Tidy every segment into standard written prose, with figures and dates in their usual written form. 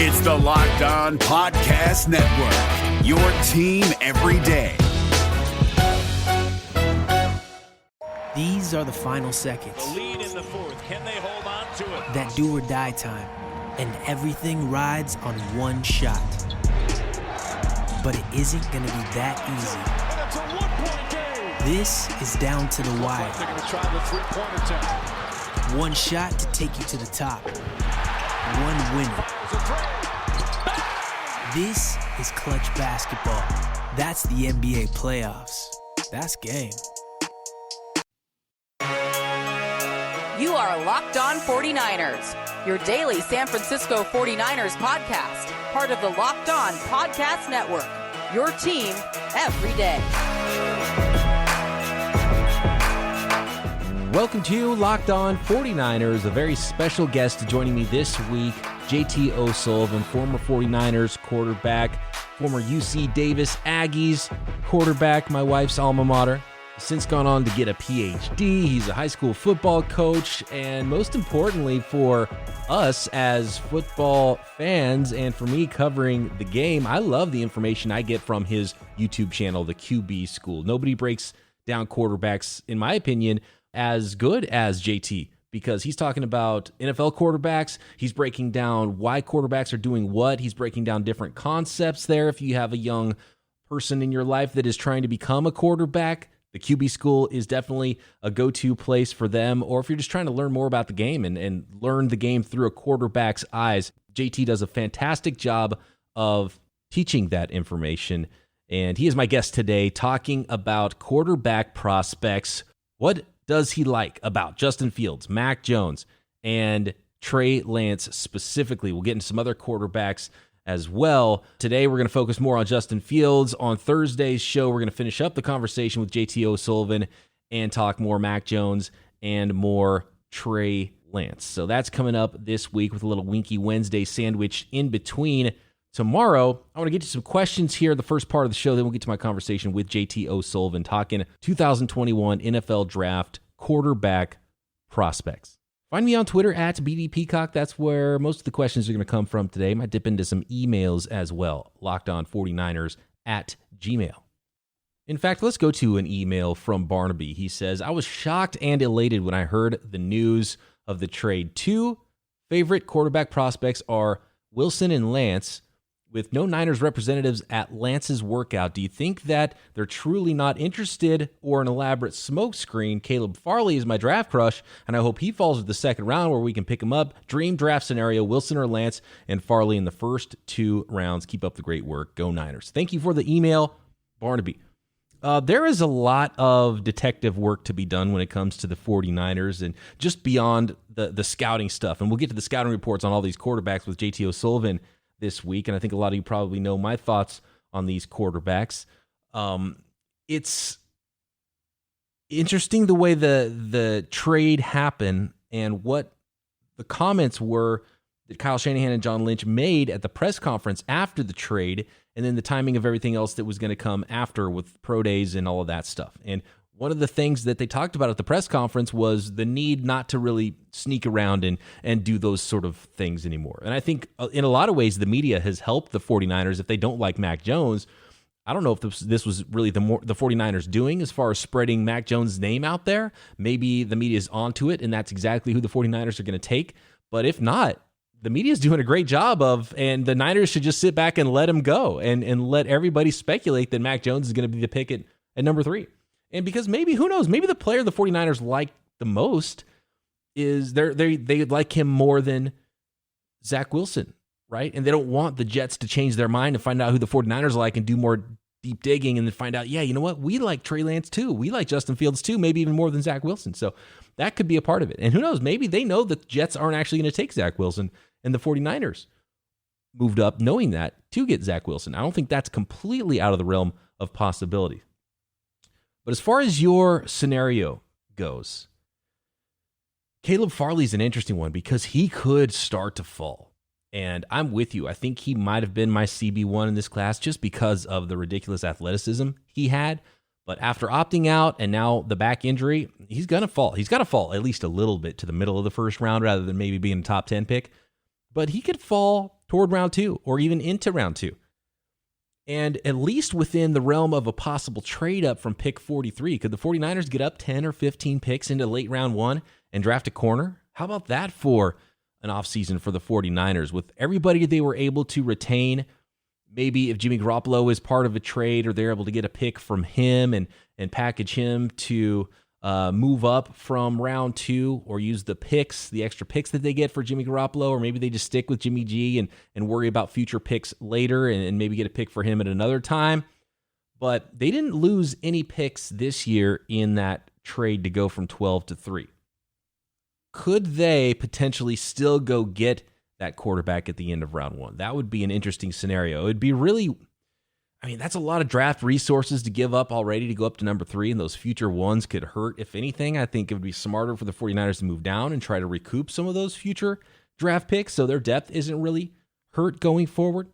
It's the Locked On Podcast Network, your team every day. These are the final seconds. The lead in the fourth. Can they hold on to it? That do or die time. And everything rides on one shot. But it isn't going to be that easy. And it's a one-point game. This is down to the wire. They're going to try the three-pointer attempt. One shot to take you to the top. One winner. This is clutch basketball. That's the NBA playoffs. That's game. You are Locked On 49ers, your daily San Francisco 49ers podcast, part of the Locked On Podcast Network, your team every day. Welcome to Locked On 49ers, a very special guest joining me this week, JT O'Sullivan, former 49ers quarterback, former UC Davis Aggies quarterback, my wife's alma mater. Since gone on to get a PhD. He's a high school football coach, and most importantly for us as football fans and for me covering the game, I love the information I get from his YouTube channel, the QB School. Nobody breaks down quarterbacks, in my opinion, as good as JT, because he's talking about NFL quarterbacks. He's breaking down why quarterbacks are doing what. He's breaking down different concepts there. If you have a young person in your life that is trying to become a quarterback, the QB School is definitely a go-to place for them. Or if you're just trying to learn more about the game and learn the game through a quarterback's eyes, JT does a fantastic job of teaching that information. And he is my guest today talking about quarterback prospects. What does he like about Justin Fields, Mac Jones, and Trey Lance specifically? We'll get into some other quarterbacks as well. Today, we're going to focus more on Justin Fields. On Thursday's show, we're going to finish up the conversation with JT O'Sullivan and talk more Mac Jones and more Trey Lance. So that's coming up this week with a little Winky Wednesday sandwich in between. Tomorrow, I want to get to some questions here, the first part of the show, then we'll get to my conversation with JT O'Sullivan talking 2021 NFL Draft quarterback prospects. Find me on Twitter at BDPeacock. That's where most of the questions are going to come from today. Might dip into some emails as well. LockedOn49ers@gmail. In fact, let's go to an email from Barnaby. He says, I was shocked and elated when I heard the news of the trade. Two favorite quarterback prospects are Wilson and Lance, with no Niners representatives at Lance's workout. Do you think that they're truly not interested or an elaborate smokescreen? Caleb Farley is my draft crush, and I hope he falls to the second round where we can pick him up. Dream draft scenario, Wilson or Lance, and Farley in the first two rounds. Keep up the great work. Go Niners. Thank you for the email, Barnaby. There is a lot of detective work to be done when it comes to the 49ers and just beyond the scouting stuff. And we'll get to the scouting reports on all these quarterbacks with JT O'Sullivan this week, and I think a lot of you probably know my thoughts on these quarterbacks. It's interesting the way the trade happened and what the comments were that Kyle Shanahan and John Lynch made at the press conference after the trade, and then the timing of everything else that was going to come after with pro days and all of that stuff. And one of the things that they talked about at the press conference was the need not to really sneak around and do those sort of things anymore. And I think in a lot of ways, the media has helped the 49ers. If they don't like Mac Jones, I don't know if this was really the 49ers doing as far as spreading Mac Jones' name out there. Maybe the media is onto it, and that's exactly who the 49ers are going to take. But if not, the media is doing a great job and the Niners should just sit back and let him go and let everybody speculate that Mac Jones is going to be the pick at number 3. And because maybe, who knows, maybe the player the 49ers like the most is they like him more than Zach Wilson, right? And they don't want the Jets to change their mind and find out who the 49ers like and do more deep digging and then find out, yeah, you know what? We like Trey Lance too. We like Justin Fields too, maybe even more than Zach Wilson. So that could be a part of it. And who knows, maybe they know that the Jets aren't actually going to take Zach Wilson and the 49ers moved up knowing that to get Zach Wilson. I don't think that's completely out of the realm of possibility. But as far as your scenario goes, Caleb Farley's an interesting one because he could start to fall. And I'm with you. I think he might have been my CB1 in this class just because of the ridiculous athleticism he had. But after opting out and now the back injury, he's going to fall. He's got to fall at least a little bit to the middle of the first round rather than maybe being a top 10 pick. But he could fall toward round 2 or even into round 2. And at least within the realm of a possible trade up from pick 43, could the 49ers get up 10 or 15 picks into late round 1 and draft a corner? How about that for an offseason for the 49ers? With everybody they were able to retain, maybe if Jimmy Garoppolo is part of a trade or they're able to get a pick from him and package him to move up from round 2 or use the extra picks that they get for Jimmy Garoppolo, or maybe they just stick with Jimmy G and worry about future picks later and maybe get a pick for him at another time. But they didn't lose any picks this year in that trade to go from 12 to 3. Could they potentially still go get that quarterback at the end of round 1? That would be an interesting scenario. It would be really, that's a lot of draft resources to give up already to go up to number 3, and those future ones could hurt. If anything, I think it would be smarter for the 49ers to move down and try to recoup some of those future draft picks so their depth isn't really hurt going forward.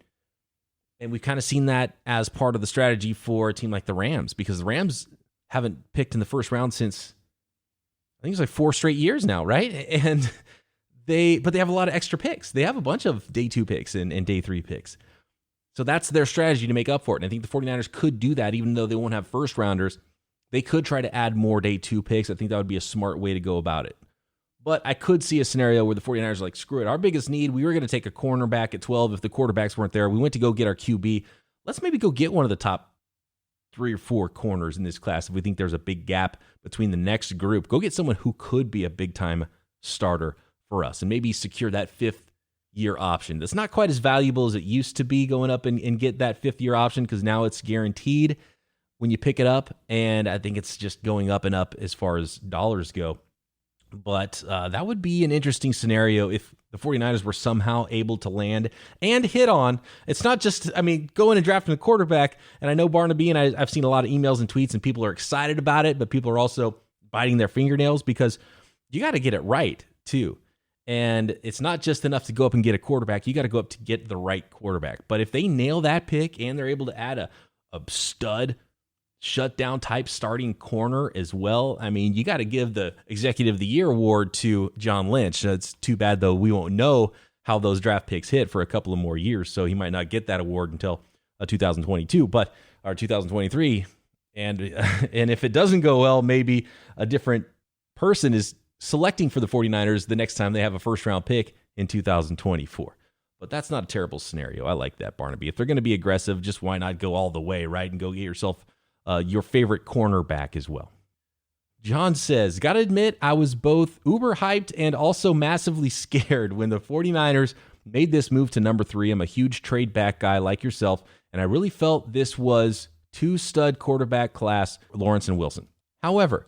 And we've kind of seen that as part of the strategy for a team like the Rams, because the Rams haven't picked in the first round since, I think it's like 4 straight years now, right? And they have a lot of extra picks. They have a bunch of day 2 picks and day 3 picks. So that's their strategy to make up for it. And I think the 49ers could do that, even though they won't have first rounders. They could try to add more day 2 picks. I think that would be a smart way to go about it. But I could see a scenario where the 49ers are like, screw it. Our biggest need, we were going to take a cornerback at 12 if the quarterbacks weren't there. We went to go get our QB. Let's maybe go get one of the top 3 or 4 corners in this class if we think there's a big gap between the next group. Go get someone who could be a big-time starter for us and maybe secure that 5th-year option. That's not quite as valuable as it used to be going up and get that 5th-year option, because now it's guaranteed when you pick it up, and I think it's just going up and up as far as dollars go. But that would be an interesting scenario if the 49ers were somehow able to land and hit on. It's not just, going and drafting a quarterback. And I know Barnaby, and I've seen a lot of emails and tweets, and people are excited about it, but people are also biting their fingernails because you got to get it right, too. And it's not just enough to go up and get a quarterback. You got to go up to get the right quarterback. But if they nail that pick and they're able to add a stud shutdown type starting corner as well, you got to give the Executive of the Year award to John Lynch. It's too bad, though, we won't know how those draft picks hit for a couple of more years, so he might not get that award until 2022, or 2023. And if it doesn't go well, maybe a different person is selecting for the 49ers the next time they have a first-round pick in 2024. But that's not a terrible scenario. I like that, Barnaby. If they're going to be aggressive, just why not go all the way, right, and go get yourself your favorite cornerback as well. John says, gotta admit, I was both uber hyped and also massively scared when the 49ers made this move to number 3. I'm a huge trade back guy like yourself, and I really felt this was 2 stud quarterback class, Lawrence and Wilson. However,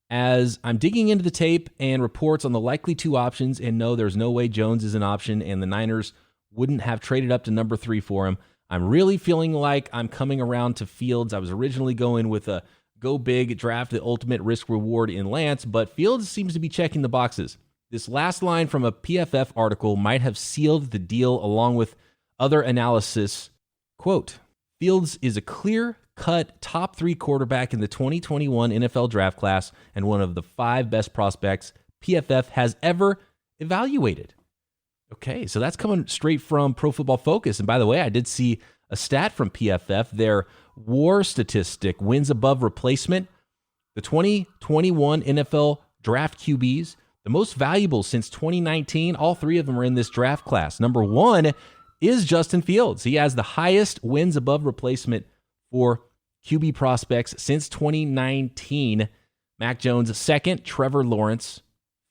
as I'm digging into the tape and reports on the likely 2 options, and no, there's no way Jones is an option and the Niners wouldn't have traded up to number 3 for him, I'm really feeling like I'm coming around to Fields. I was originally going with a go big, draft the ultimate risk reward in Lance, but Fields seems to be checking the boxes. This last line from a PFF article might have sealed the deal along with other analysis. Quote, Fields is a clear-cut top 3 quarterback in the 2021 NFL draft class and one of the 5 best prospects PFF has ever evaluated. Okay, so that's coming straight from Pro Football Focus. And by the way, I did see a stat from PFF, their WAR statistic, wins above replacement. The 2021 NFL draft QBs, the most valuable since 2019, all 3 of them are in this draft class. Number 1 is Justin Fields. He has the highest wins above replacement for QB prospects since 2019. Mac Jones 2nd, Trevor Lawrence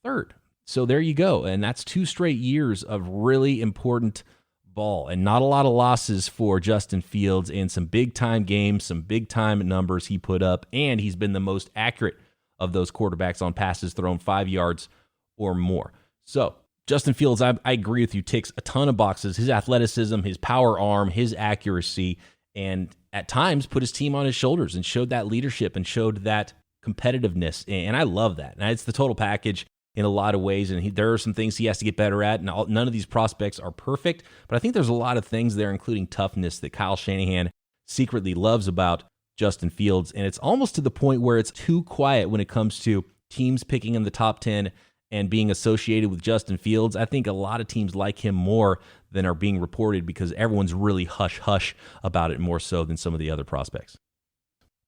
3rd. So there you go. And that's 2 straight years of really important ball and not a lot of losses for Justin Fields in some big-time games, some big-time numbers he put up, and he's been the most accurate of those quarterbacks on passes thrown 5 yards or more. So Justin Fields, I agree with you, ticks a ton of boxes. His athleticism, his power arm, his accuracy, and at times put his team on his shoulders and showed that leadership and showed that competitiveness. And I love that. And it's the total package in a lot of ways, and there are some things he has to get better at, and none of these prospects are perfect, but I think there's a lot of things there, including toughness, that Kyle Shanahan secretly loves about Justin Fields, and it's almost to the point where it's too quiet when it comes to teams picking in the top 10 and being associated with Justin Fields, I think a lot of teams like him more than are being reported because everyone's really hush-hush about it more so than some of the other prospects.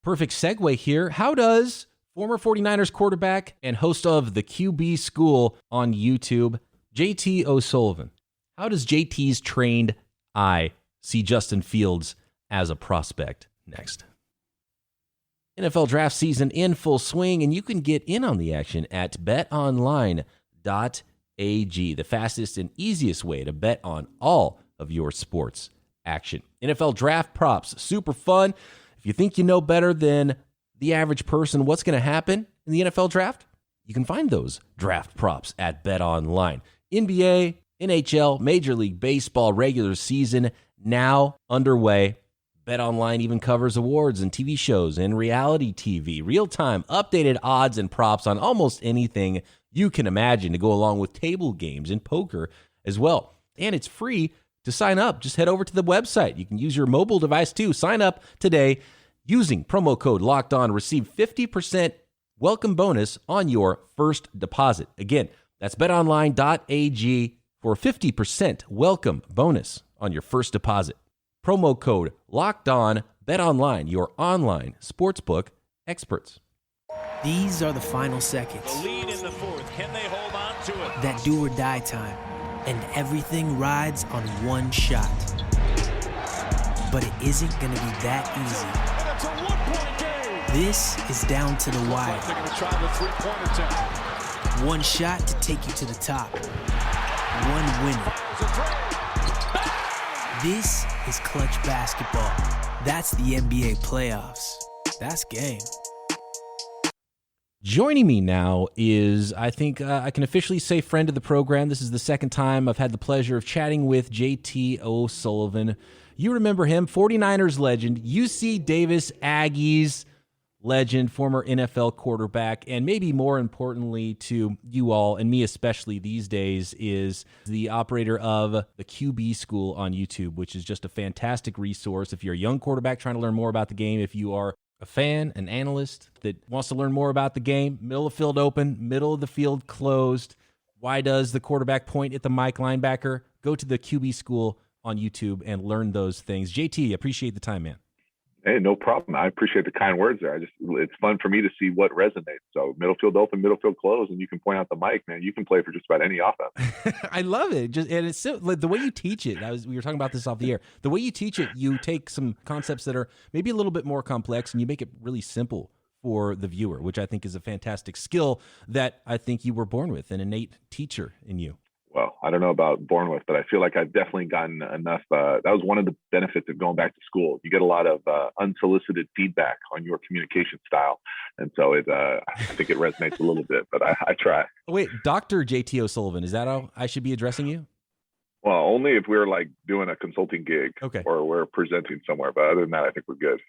Perfect segue here. How does former 49ers quarterback and host of the QB School on YouTube, JT O'Sullivan, how does JT's trained eye see Justin Fields as a prospect next? NFL draft season in full swing, and you can get in on the action at betonline.ag, the fastest and easiest way to bet on all of your sports action. NFL draft props, super fun. If you think you know better than the average person what's going to happen in the NFL draft, you can find those draft props at BetOnline. NBA, NHL, Major League Baseball regular season now underway. BetOnline even covers awards and TV shows and reality TV, real-time updated odds and props on almost anything you can imagine to go along with table games and poker as well. And it's free to sign up. Just head over to the website. You can use your mobile device too. Sign up today using promo code LOCKEDON. Receive 50% welcome bonus on your first deposit. Again, that's betonline.ag for a 50% welcome bonus on your first deposit. Promo code LOCKEDON. BetOnline, your online sportsbook experts. These are the final seconds. The lead in the fourth. Can they hold on to it? That do or die time. And everything rides on one shot. But it isn't going to be that easy. And it's a one-point game. This is down to the wire. They're going to try the three-point attempt. One shot to take you to the top. One winner. This is clutch basketball. That's the NBA playoffs. That's game. Joining me now is, I think I can officially say friend of the program. This is the second time I've had the pleasure of chatting with JT O'Sullivan. You remember him, 49ers legend, UC Davis Aggies legend, former NFL quarterback, and maybe more importantly to you all, and me especially these days, is the operator of the QB School on YouTube, which is just a fantastic resource if you're a young quarterback trying to learn more about the game, if you are a fan, an analyst that wants to learn more about the game. Middle of the field open, middle of the field closed. Why does the quarterback point at the Mike linebacker? Go to the QB School on YouTube and learn those things. JT, appreciate the time, man. Hey, no problem. I appreciate the kind words there. It's fun for me to see what resonates. So middle field open, middle field closed, and you can point out the mic, man. You can play for just about any offense. I love it. And it's so, like, the way you teach it. We were talking about this off the air. The way you teach it, you take some concepts that are maybe a little bit more complex, and you make it really simple for the viewer, which I think is a fantastic skill that I think you were born with, an innate teacher in you. Well, I don't know about born with, but I feel like I've definitely gotten enough. That was one of the benefits of going back to school. You get a lot of unsolicited feedback on your communication style. And so I think it resonates a little bit, but I try. Wait, Dr. JT O'Sullivan, is that how I should be addressing you? Well, only if we're like doing a consulting gig or we're presenting somewhere. But other than that, I think we're good.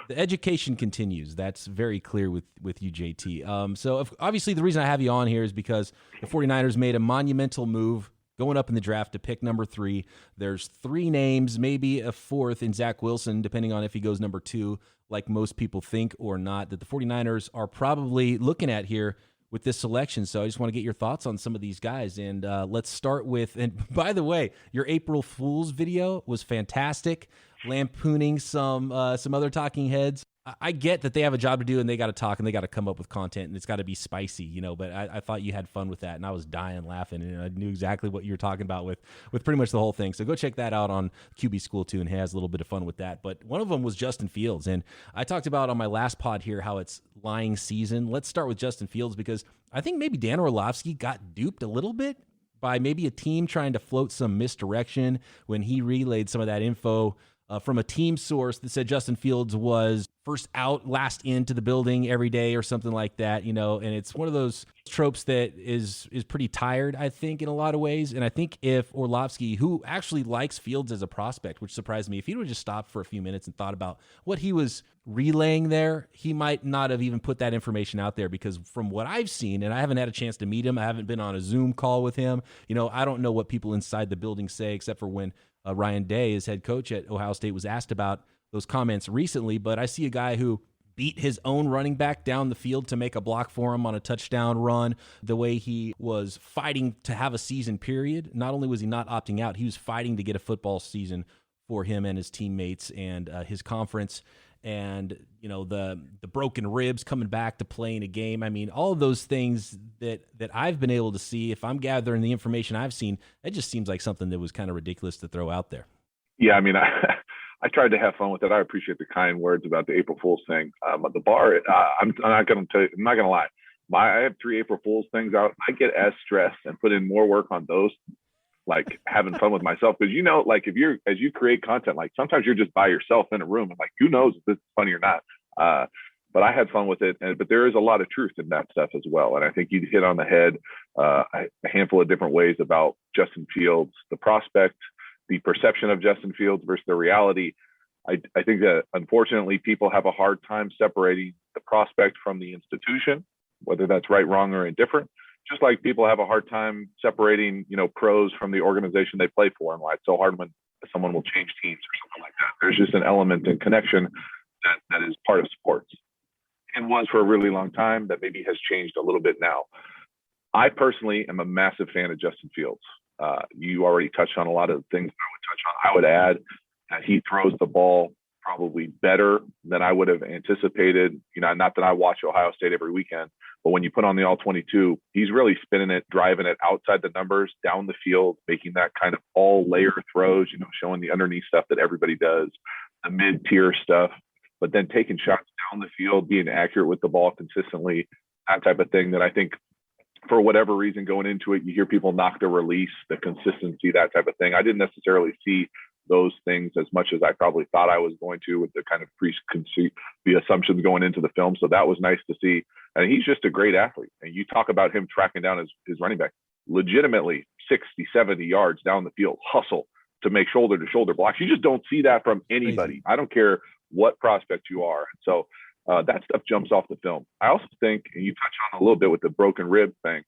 The education continues. That's very clear with you, JT. So obviously the reason I have you on here is because the 49ers made a monumental move going up in the draft to pick number 3. There's 3 names, maybe a 4th in Zach Wilson, depending on if he goes number 2, like most people think or not, that the 49ers are probably looking at here with this selection. So I just want to get your thoughts on some of these guys. And let's start with, and by the way, your April Fool's video was fantastic, lampooning some other talking heads. I get that they have a job to do and they got to talk and they got to come up with content and it's got to be spicy, but I thought you had fun with that and I was dying laughing and I knew exactly what you were talking about with pretty much the whole thing. So go check that out on QB School too and has a little bit of fun with that. But one of them was Justin Fields, and I talked about on my last pod here how it's lying season. Let's start with Justin Fields because I think maybe Dan Orlovsky got duped a little bit by maybe a team trying to float some misdirection when he relayed some of that info from a team source that said Justin Fields was first out, last into the building every day or something like that, and it's one of those tropes that is pretty tired, I think, in a lot of ways. And I think if Orlovsky, who actually likes Fields as a prospect, which surprised me, if he would have just stopped for a few minutes and thought about what he was relaying there, he might not have even put that information out there, because from what I've seen, and I haven't had a chance to meet him, I haven't been on a Zoom call with him, I don't know what people inside the building say, except for when Ryan Day, his head coach at Ohio State, was asked about those comments recently. But I see a guy who beat his own running back down the field to make a block for him on a touchdown run, the way he was fighting to have a season, period. Not only was he not opting out, he was fighting to get a football season for him and his teammates and his conference. And, the broken ribs coming back to playing a game. I mean, all of those things that I've been able to see, if I'm gathering the information I've seen, it just seems like something that was kind of ridiculous to throw out there. Yeah, I mean, I tried to have fun with it. I appreciate the kind words about the April Fool's thing. At the bar, I'm not going to lie. I have 3 April Fool's things out. I get as stressed and put in more work on those, like having fun with myself. Because, like as you create content, like sometimes you're just by yourself in a room and like, who knows if this is funny or not. But I had fun with it. But there is a lot of truth in that stuff as well. And I think you hit on the head a handful of different ways about Justin Fields, the prospect, the perception of Justin Fields versus the reality. I think that unfortunately people have a hard time separating the prospect from the institution, whether that's right, wrong, or indifferent. Just like people have a hard time separating, pros from the organization they play for, and why it's so hard when someone will change teams or something like that. There's just an element and connection that is part of sports, and was for a really long time, that maybe has changed a little bit now. I personally am a massive fan of Justin Fields. You already touched on a lot of the things I would touch on. I would add that he throws the ball probably better than I would have anticipated. Not that I watch Ohio State every weekend, but when you put on the all 22, he's really spinning it, driving it outside the numbers, down the field, making that kind of all layer throws, showing the underneath stuff that everybody does, the mid-tier stuff, but then taking shots down the field, being accurate with the ball consistently, that type of thing that I think for whatever reason going into it, you hear people knock the release, the consistency, that type of thing. I didn't necessarily see those things as much as I probably thought I was going to, with the kind of preconceived the assumptions going into the film. So that was nice to see. And he's just a great athlete. And you talk about him tracking down his running back, legitimately 60, 70 yards down the field, hustle to make shoulder to shoulder blocks. You just don't see that from anybody. Crazy. I don't care what prospect you are. So that stuff jumps off the film. I also think, and you touch on a little bit with the broken rib thing,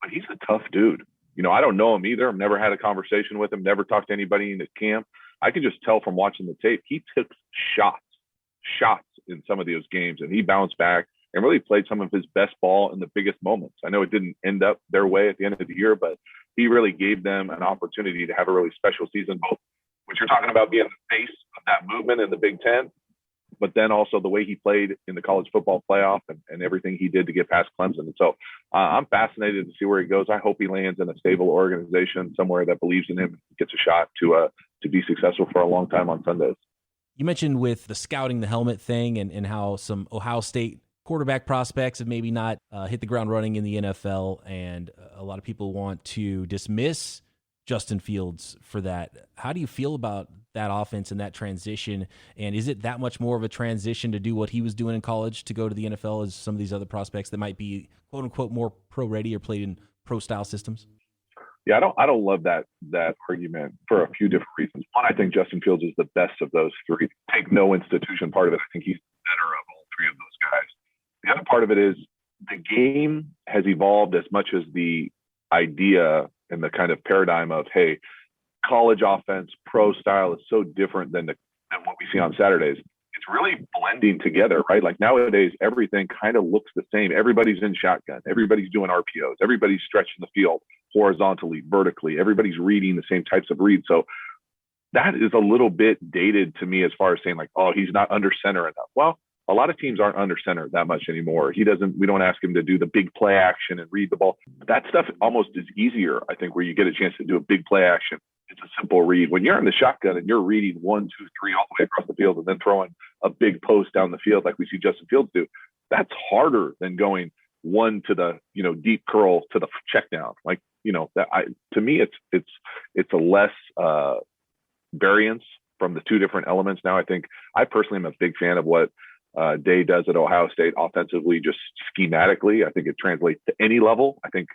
but he's a tough dude. I don't know him either. I've never had a conversation with him, never talked to anybody in his camp. I can just tell from watching the tape, he took shots in some of those games, and he bounced back and really played some of his best ball in the biggest moments. I know it didn't end up their way at the end of the year, but he really gave them an opportunity to have a really special season, both what you're talking about being the face of that movement in the Big Ten, but then also the way he played in the college football playoff and everything he did to get past Clemson. And so I'm fascinated to see where he goes. I hope he lands in a stable organization somewhere that believes in him and gets a shot to be successful for a long time on Sundays. You mentioned with the scouting the helmet thing and how some Ohio State quarterback prospects have maybe not hit the ground running in the NFL, and a lot of people want to dismiss Justin Fields for that. How do you feel about that offense and that transition? And is it that much more of a transition to do what he was doing in college to go to the NFL as some of these other prospects that might be quote unquote more pro ready or played in pro style systems? Yeah, I don't love that argument for a few different reasons. One, I think Justin Fields is the best of those three. Take no institution part of it. I think he's better of all three of those guys. The other part of it is the game has evolved as much as the idea and the kind of paradigm of, hey, college offense, pro style is so different than what we see on Saturdays. It's really blending together, right? Like nowadays, everything kind of looks the same. Everybody's in shotgun. Everybody's doing RPOs. Everybody's stretching the field horizontally, vertically. Everybody's reading the same types of reads. So that is a little bit dated to me as far as saying like, oh, he's not under center enough. Well, a lot of teams aren't under center that much anymore. We don't ask him to do the big play action and read the ball. That stuff almost is easier, I think, where you get a chance to do a big play action. It's a simple read. When you're in the shotgun and you're reading 1, 2, 3 all the way across the field and then throwing a big post down the field like we see Justin Fields do, that's harder than going one to the deep curl to the check down. Like to me, it's a less variance from the two different elements. Now, I think I personally am a big fan of what Day does at Ohio State offensively, just schematically. I think it translates to any level. I think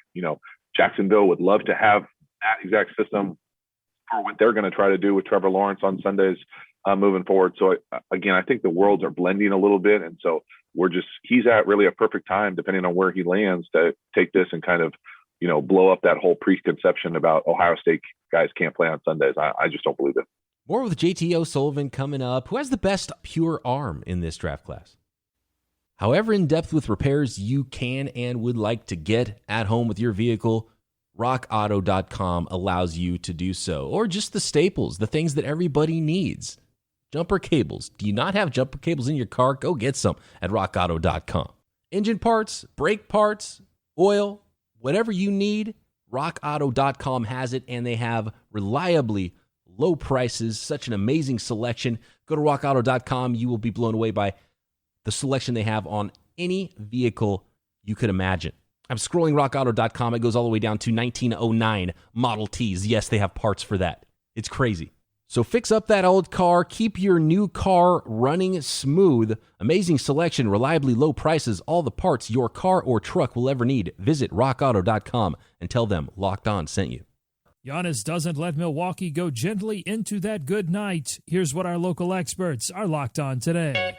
Jacksonville would love to have that exact system for what they're going to try to do with Trevor Lawrence on Sundays moving forward. So again, I think the worlds are blending a little bit. And so he's at really a perfect time, depending on where he lands, to take this and kind of, blow up that whole preconception about Ohio State guys can't play on Sundays. I just don't believe it. More with JT O'Sullivan coming up. Who has the best pure arm in this draft class? However in-depth with repairs you can and would like to get at home with your vehicle, rockauto.com allows you to do so. Or just the staples, the things that everybody needs. Jumper cables. Do you not have jumper cables in your car? Go get some at rockauto.com. Engine parts, brake parts, oil, whatever you need, rockauto.com has it, and they have reliably low prices, such an amazing selection. Go to rockauto.com. You will be blown away by the selection they have on any vehicle you could imagine. I'm scrolling rockauto.com. It goes all the way down to 1909 Model Ts. Yes, they have parts for that. It's crazy. So fix up that old car. Keep your new car running smooth. Amazing selection, reliably low prices, all the parts your car or truck will ever need. Visit rockauto.com and tell them Locked On sent you. Giannis doesn't let Milwaukee go gently into that good night. Here's what our local experts are locked on today.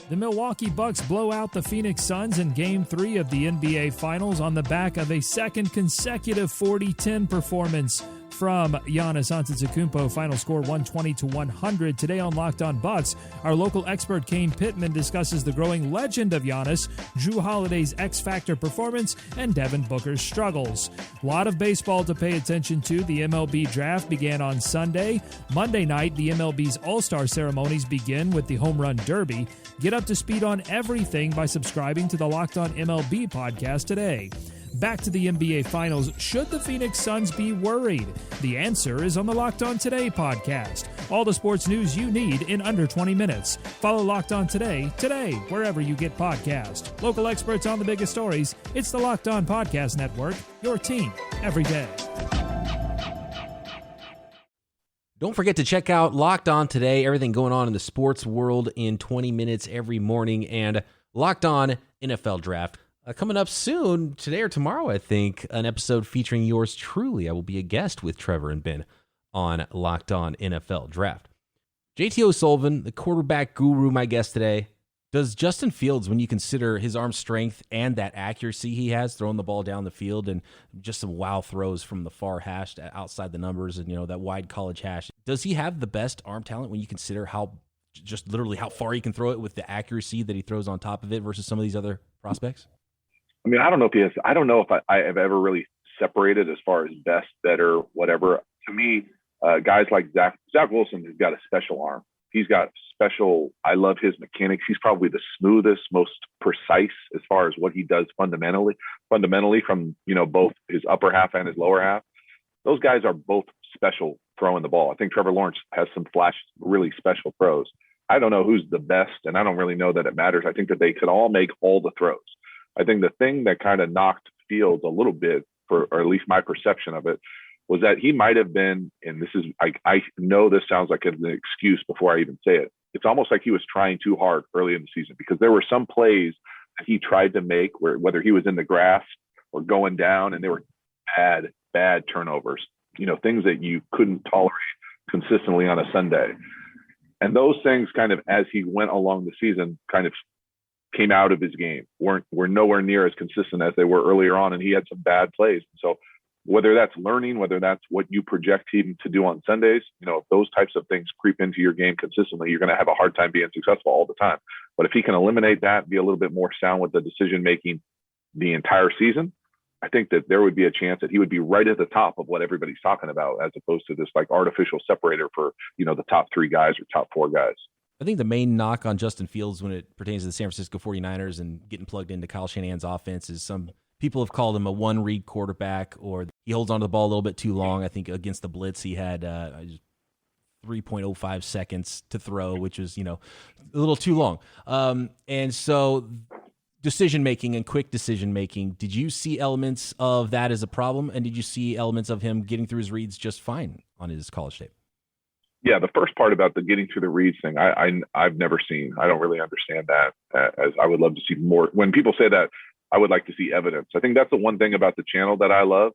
The Milwaukee Bucks blow out the Phoenix Suns in Game 3 of the NBA Finals on the back of a second consecutive 40-10 performance from Giannis Antetokounmpo. Final score 120-100. Today on Locked On Bucks, our local expert Kane Pittman discusses the growing legend of Giannis, Jrue Holiday's X-Factor performance, and Devin Booker's struggles. A lot of baseball to pay attention to. The MLB draft began on Sunday. Monday night, the MLB's All-Star ceremonies begin with the Home Run Derby. Get up to speed on everything by subscribing to the Locked On MLB podcast today. Back to the NBA Finals. Should the Phoenix Suns be worried? The answer is on the Locked On Today podcast. All the sports news you need in under 20 minutes. Follow Locked On Today, wherever you get podcasts. Local experts on the biggest stories. It's the Locked On Podcast Network, your team every day. Don't forget to check out Locked On Today, everything going on in the sports world in 20 minutes every morning, and Locked On NFL Draft. Coming up soon, today or tomorrow, I think, an episode featuring yours truly. I will be a guest with Trevor and Ben on Locked On NFL Draft. JT O'Sullivan, the quarterback guru, my guest today. Does Justin Fields, when you consider his arm strength and that accuracy he has, throwing the ball down the field and just some wow throws from the far hash outside the numbers and, that wide college hash, does he have the best arm talent when you consider how far he can throw it with the accuracy that he throws on top of it versus some of these other prospects? I mean, I don't know if he has. I don't know if I have ever really separated as far as best, better, whatever. To me, guys like Zach Wilson has got a special arm. He's got special. I love his mechanics. He's probably the smoothest, most precise as far as what he does fundamentally from both his upper half and his lower half. Those guys are both special throwing the ball. I think Trevor Lawrence has some flash, really special throws. I don't know who's the best, and I don't really know that it matters. I think that they could all make all the throws. I think the thing that kind of knocked Fields a little bit, or at least my perception of it, was that he might have been, and this is, I know this sounds like an excuse before I even say it. It's almost like he was trying too hard early in the season, because there were some plays that he tried to make where, whether he was in the grass or going down, and they were bad turnovers, things that you couldn't tolerate consistently on a Sunday. And those things kind of, as he went along the season, kind of came out of his game, were nowhere near as consistent as they were earlier on, and he had some bad plays. So whether that's learning, whether that's what you project him to do on Sundays, if those types of things creep into your game consistently, you're going to have a hard time being successful all the time. But if he can eliminate that, be a little bit more sound with the decision making the entire season, I think that there would be a chance that he would be right at the top of what everybody's talking about, as opposed to this like artificial separator for the top 3 guys or top 4 guys. I think the main knock on Justin Fields when it pertains to the San Francisco 49ers and getting plugged into Kyle Shanahan's offense is some people have called him a one-read quarterback, or he holds onto the ball a little bit too long. I think against the blitz he had 3.05 seconds to throw, which is, a little too long. And so decision-making and quick decision-making, did you see elements of that as a problem? And did you see elements of him getting through his reads just fine on his college tape? Yeah, the first part about the getting through the reads thing, I've never seen. I don't really understand that. As I would love to see more. When people say that, I would like to see evidence. I think that's the one thing about the channel that I love,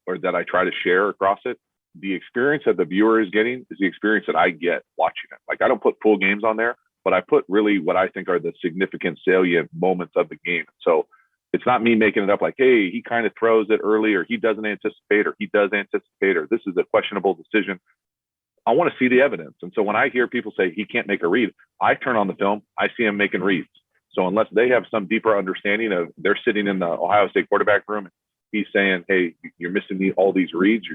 or that I try to share across it. The experience that the viewer is getting is the experience that I get watching it. Like, I don't put full games on there, but I put really what I think are the significant salient moments of the game. So it's not me making it up like, hey, he kind of throws it early, or he doesn't anticipate, or he does anticipate, or this is a questionable decision. I want to see the evidence. And so when I hear people say he can't make a read, I turn on the film, I see him making reads. So unless they have some deeper understanding of, they're sitting in the Ohio State quarterback room, he's saying, hey, you're missing all these reads.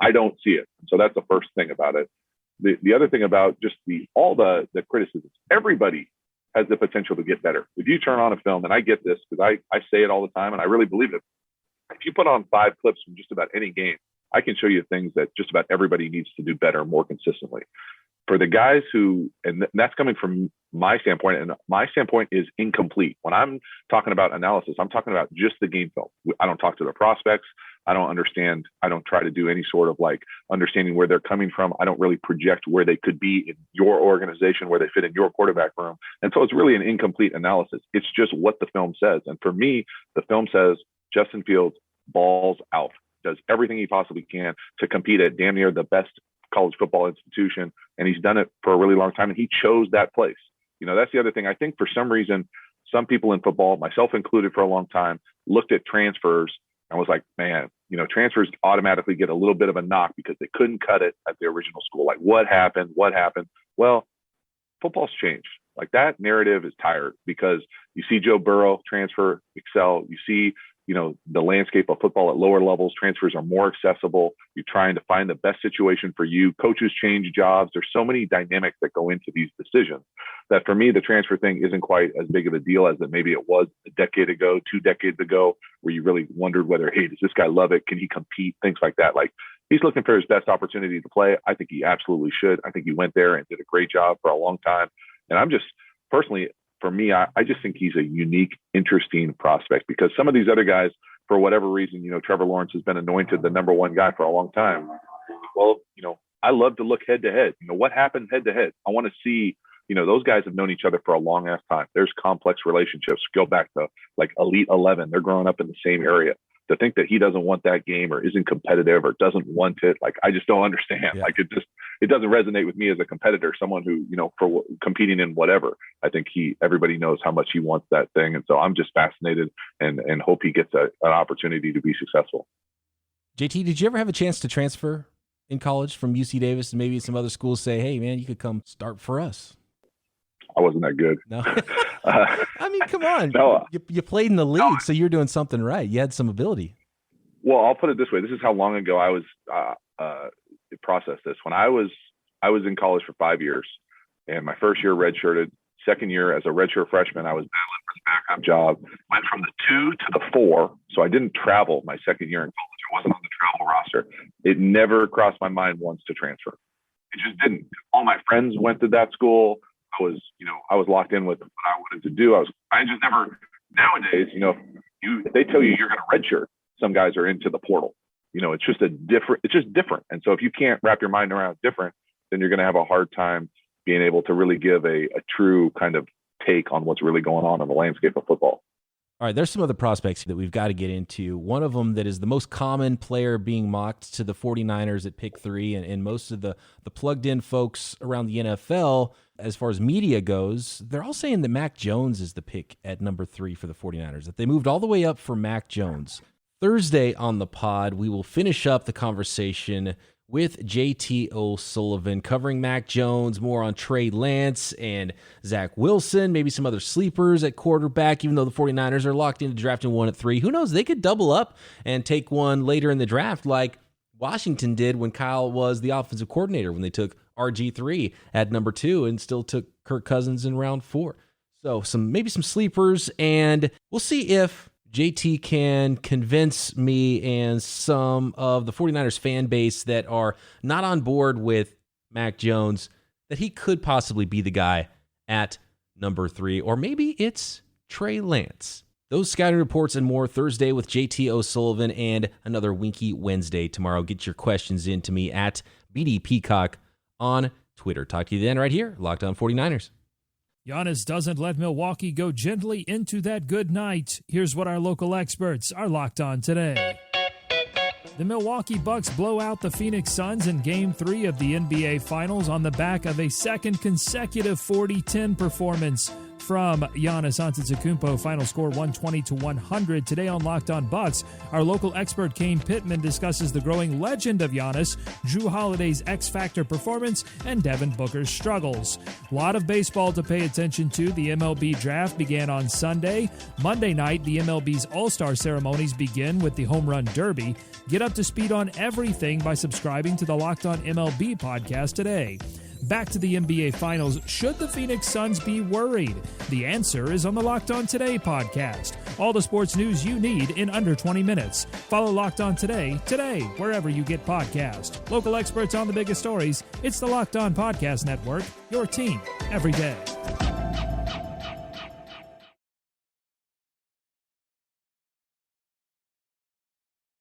I don't see it. So that's the first thing about it. The other thing about just all the criticisms, everybody has the potential to get better. If you turn on a film, and I get this because I say it all the time and I really believe it. If you put on 5 clips from just about any game, I can show you things that just about everybody needs to do better more consistently. For the guys who, and that's coming from my standpoint, and my standpoint is incomplete. When I'm talking about analysis, I'm talking about just the game film. I don't talk to the prospects. I don't understand. I don't try to do any sort of like understanding where they're coming from. I don't really project where they could be in your organization, where they fit in your quarterback room. And so it's really an incomplete analysis. It's just what the film says. And for me, the film says Justin Fields balls out, does everything he possibly can to compete at damn near the best college football institution. And he's done it for a really long time. And he chose that place. That's the other thing. I think for some reason, some people in football, myself included for a long time, looked at transfers and was like, man, transfers automatically get a little bit of a knock because they couldn't cut it at the original school. Like what happened? Well, football's changed. Like that narrative is tired because you see Joe Burrow transfer, excel. You see, the landscape of football at lower levels, transfers are more accessible. You're trying to find the best situation for you. Coaches change jobs. There's so many dynamics that go into these decisions that for me, the transfer thing isn't quite as big of a deal as it maybe it was a decade ago, 2 decades ago, where you really wondered whether, hey, does this guy love it? Can he compete? Things like that. Like he's looking for his best opportunity to play. I think he absolutely should. I think he went there and did a great job for a long time. And I'm just personally, for me, I just think he's a unique, interesting prospect because some of these other guys, for whatever reason, Trevor Lawrence has been anointed the number 1 guy for a long time. Well, I love to look head to head. What happened head to head? I want to see, those guys have known each other for a long ass time. There's complex relationships. Go back to like Elite 11. They're growing up in the same area. To think that he doesn't want that game or isn't competitive or doesn't want it, like I just don't understand. Yeah. Like it doesn't resonate with me as a competitor, someone who for competing in whatever. I think everybody knows how much he wants that thing, and so I'm just fascinated and hope he gets an opportunity to be successful. JT, did you ever have a chance to transfer in college from UC Davis and maybe some other schools say, hey man, you could come start for us? I wasn't that good. No. I mean, come on. No, you played in the league, so you're doing something right. You had some ability. Well, I'll put it this way. This is how long ago I was processed this. When I was in college for 5 years, and my first year redshirted. Second year as a redshirt freshman, I was battling for the backup job. Went from the 2 to the 4, so I didn't travel my second year in college. I wasn't on the travel roster. It never crossed my mind once to transfer. It just didn't. All my friends went to that school. I was locked in with what I wanted to do. I just never, nowadays, if they tell you you're going to redshirt, some guys are into the portal. It's just different. And so if you can't wrap your mind around different, then you're going to have a hard time being able to really give a true kind of take on what's really going on in the landscape of football. All right, there's some other prospects that we've got to get into. One of them that is the most common player being mocked to the 49ers at pick 3, and most of the plugged-in folks around the NFL, as far as media goes, they're all saying that Mac Jones is the pick at number 3 for the 49ers, that they moved all the way up for Mac Jones. Thursday on the pod, we will finish up the conversation with JT O'Sullivan, covering Mac Jones, more on Trey Lance and Zach Wilson, maybe some other sleepers at quarterback, even though the 49ers are locked into drafting 1 at 3. Who knows? They could double up and take one later in the draft like Washington did when Kyle was the offensive coordinator, when they took RG3 at number 2 and still took Kirk Cousins in round 4. So maybe some sleepers, and we'll see if JT can convince me and some of the 49ers fan base that are not on board with Mac Jones that he could possibly be the guy at number 3, or maybe it's Trey Lance. Those scouting reports and more Thursday with JT O'Sullivan, and another Winky Wednesday tomorrow. Get your questions in to me at BD Peacock on Twitter. Talk to you then right here, Locked On 49ers. Giannis doesn't let Milwaukee go gently into that good night. Here's what our local experts are locked on today. The Milwaukee Bucks blow out the Phoenix Suns in Game 3 of the NBA Finals on the back of a second consecutive 40-10 performance. from Giannis Antetokounmpo. Final score 120-100. Today on Locked On Bucks, our local expert Kane Pittman discusses the growing legend of Giannis, Jrue Holiday's X-Factor performance, and Devin Booker's struggles. A lot of baseball to pay attention to. The MLB draft began on Sunday. Monday night, the MLB's All-Star ceremonies begin with the Home Run Derby. Get up to speed on everything by subscribing to the Locked On MLB podcast today. Back to the NBA Finals. Should the Phoenix Suns be worried? The answer is on the Locked On Today podcast. All the sports news you need in under 20 minutes. Follow Locked On Today, wherever you get podcasts. Local experts on the biggest stories. It's the Locked On Podcast Network, your team every day.